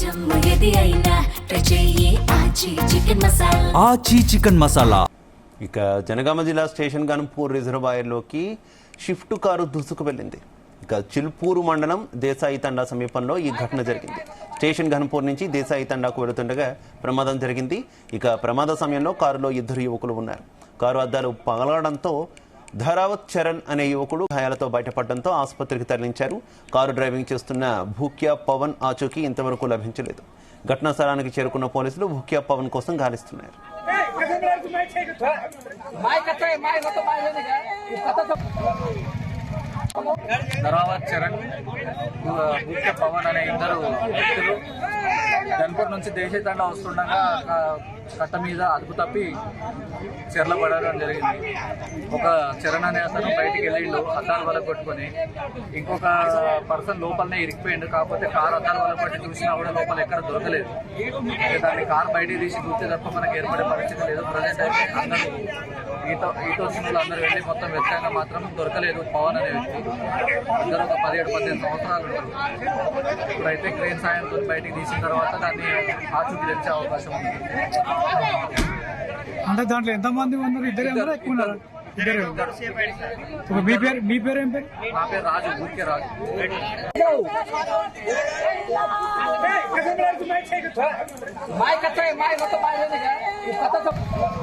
జమ్ము ఏది అయినా ట్రై చెయ్యి ఆచి చికెన్ మసాలా. ఆచి చికెన్ మసాలా. ఇక జనగామ జిల్లా స్టేషన్ గన్పూర్ రిజర్వాయర్లోకి షిఫ్ట్ కారు దూసుకు వెళ్ళింది. ఇక చిల్పూరు మండలం దేశాయి తండా సమీపంలో ఈ ఘటన జరిగింది. స్టేషన్ గన్పూర్ నుంచి దేశాయి తండాకు వెళుతుండగా ప్రమాదం జరిగింది. ఇక ప్రమాద సమయంలో కారులో 2 యువకులు ఉన్నారు. కారు అద్దాలు పగలడంతో ధరావత్ చరణ్ అనే యువకుడు గాయాలతో బయటపడడంతో ఆసుపత్రికి తరలించారు. కారు డ్రైవింగ్ చేస్తున్న భూక్యా పవన్ ఆచూకీ ఇంతవరకు లభించలేదు. ఘటనా స్థలానికి చేరుకున్న పోలీసులు భూక్యా పవన్ కోసం గాలిస్తున్నారు. ధరావత్ చరణ్, భూక్యా పవన్ అనే 2 వ్యక్తులు గన్పూర్ నుంచి దేశీతండా వస్తుండగా కట్ట మీద అదుపు తప్పి చెర్ల పడడం జరిగింది. ఒక చరణ్ అనే అతను బయటికి వెళ్ళిండు అద్దాలు వల్ల కొట్టుకొని, ఇంకొక పర్సన్ లోపలనే ఇరికిపోయిండు. కాకపోతే కారు అద్దాలు వల్ల కొట్టి చూసినా కూడా లోపల ఎక్కడ దొరకలేదు. దాన్ని కారు బయటికి తీసి చూస్తే తప్ప మనకు ఏర్పడే పరిస్థితి లేదు. ప్రజెంట్ అయితే అందరూ ఈత వచ్చిన వాళ్ళు అందరూ వెళ్ళి మొత్తం వెతకంగా మాత్రం దొరకలేదు పవన్ అనే వ్యక్తి. అందరూ ఒక 17-18 సంవత్సరాలు ఉంటారు. ఇప్పుడైతే క్రేన్ సాయంతో బయటికి తీసిన తర్వాత దాన్ని ఆచూకీ తెలిసే అవకాశం ఉంది. అంటే దాంట్లో ఎంతమంది ఉన్నారు? ఇద్దరే ఉన్నారా, ఎక్కువ ఉన్నారా? ఇద్దరే. మీ పేరు ఏం పేరు? నా పేరు రాజు, భూక్యా రాజు.